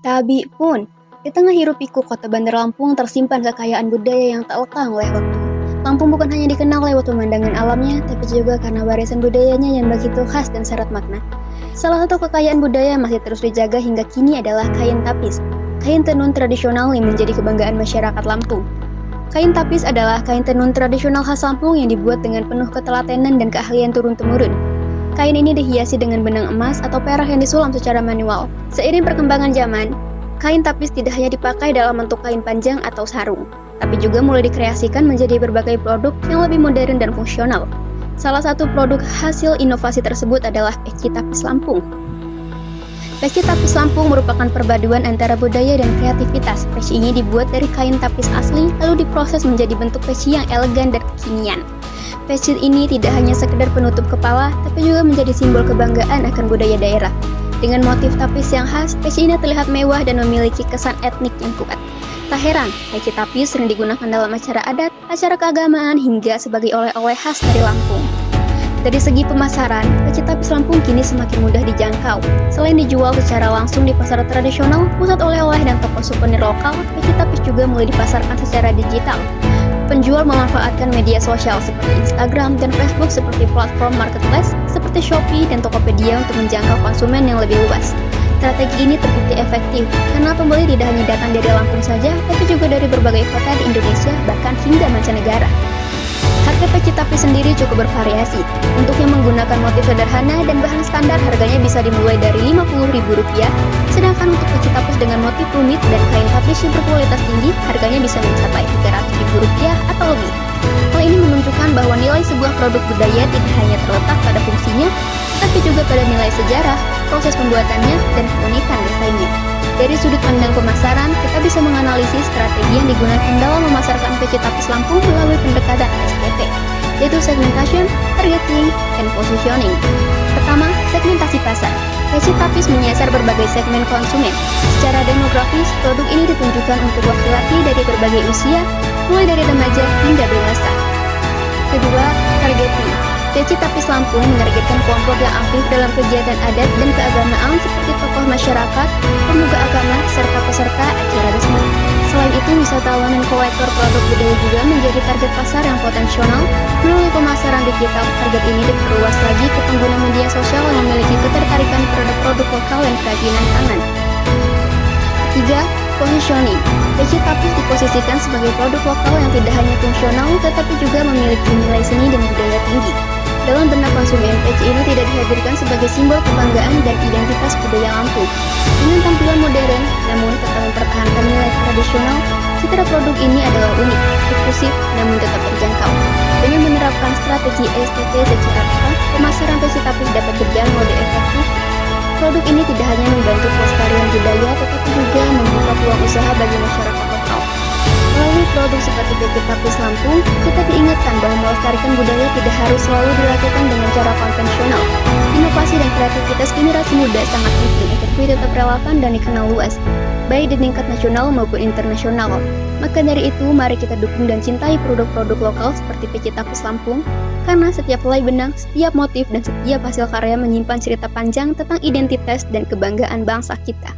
Tabi pun, di tengah hiruk-pikuk kota Bandar Lampung tersimpan kekayaan budaya yang tak lekang oleh waktu. Lampung bukan hanya dikenal lewat pemandangan alamnya, tapi juga karena warisan budayanya yang begitu khas dan syarat makna. Salah satu kekayaan budaya yang masih terus dijaga hingga kini adalah kain tapis, kain tenun tradisional yang menjadi kebanggaan masyarakat Lampung. Kain tapis adalah kain tenun tradisional khas Lampung yang dibuat dengan penuh ketelatenan dan keahlian turun-temurun. Kain ini dihiasi dengan benang emas atau perak yang disulam secara manual. Seiring perkembangan zaman, kain tapis tidak hanya dipakai dalam bentuk kain panjang atau sarung, tapi juga mulai dikreasikan menjadi berbagai produk yang lebih modern dan fungsional. Salah satu produk hasil inovasi tersebut adalah peci tapis Lampung. Peci tapis Lampung merupakan perpaduan antara budaya dan kreativitas. Peci ini dibuat dari kain tapis asli, lalu diproses menjadi bentuk peci yang elegan dan kekinian. Peci ini tidak hanya sekedar penutup kepala, tapi juga menjadi simbol kebanggaan akan budaya daerah. Dengan motif tapis yang khas, peci ini terlihat mewah dan memiliki kesan etnik yang kuat. Tak heran, peci tapis sering digunakan dalam acara adat, acara keagamaan, hingga sebagai oleh-oleh khas dari Lampung. Dari segi pemasaran, peci tapis Lampung kini semakin mudah dijangkau. Selain dijual secara langsung di pasar tradisional, pusat oleh-oleh dan toko souvenir lokal, peci tapis juga mulai dipasarkan secara digital. Penjual memanfaatkan media sosial seperti Instagram dan Facebook seperti platform marketplace seperti Shopee dan Tokopedia untuk menjangkau konsumen yang lebih luas. Strategi ini terbukti efektif karena pembeli tidak hanya datang dari Lampung saja, tapi juga dari berbagai kota di Indonesia, bahkan hingga mancanegara. Harga peci tapis sendiri cukup bervariasi. Untuk yang menggunakan motif sederhana dan bahan standar, harganya bisa dimulai dari Rp50.000, sedangkan untuk peci tapis dengan motif rumit dan kain tapis yang berkualitas tinggi, harganya bisa mencapai Rp300.000 atau lebih. Hal ini menunjukkan bahwa nilai sebuah produk budaya tidak hanya terletak pada fungsinya, tapi juga pada nilai sejarah, proses pembuatannya, dan keunikan desainnya. Dari sudut pandang pemasaran, kita bisa menganalisis strategi yang digunakan dalam memasarkan peci tapis Lampung melalui pendekatan SPP, yaitu segmentation, targeting, dan positioning. Pertama, segmentasi pasar. Peci tapis menyasar berbagai segmen konsumen. Secara demografis, produk ini ditunjukkan untuk laki-laki dari berbagai usia, mulai dari remaja hingga dewasa. Kedua, targeting. Peci tapis Lampung menargetkan kelompok yang aktif dalam kegiatan adat dan keagamaan seperti tokoh masyarakat, pemuka agama, serta peserta acara resmi. Selain itu, wisatawan dan kolektor produk budaya juga menjadi target pasar yang potensial. Melalui pemasaran digital, target ini diperluas lagi ke pengguna media sosial yang memiliki ketertarikan terhadap produk lokal dan kerajinan tangan. Ketiga, positioning. Peci tapis diposisikan sebagai produk lokal yang tidak hanya fungsional, tetapi juga memiliki nilai seni dan budaya tinggi. Dalam benak konsumen, peci ini tidak dihadirkan sebagai simbol kebanggaan dan identitas budaya Lampung. Dengan tampilan modern, namun tetap mempertahankan nilai tradisional, citra produk ini adalah unik, eksklusif, namun tetap terjangkau. Dengan menerapkan strategi SPP secara tepat, pemasaran peci tapis dapat berjalan lebih efektif. Produk ini tidak hanya membantu pelestarian budaya, tetapi juga membuka peluang usaha bagi masyarakat lokal. Melalui produk seperti peci tapis Lampung, kita diingatkan bahwa melestarikan budaya tidak harus selalu dilakukan dengan cara konvensional. Inovasi dan kreativitas generasi muda sangat penting agar kue tetap relevan dan dikenal luas, baik di tingkat nasional maupun internasional. Maka dari itu, mari kita dukung dan cintai produk-produk lokal seperti peci tapis Lampung, karena setiap helai benang, setiap motif, dan setiap hasil karya menyimpan cerita panjang tentang identitas dan kebanggaan bangsa kita.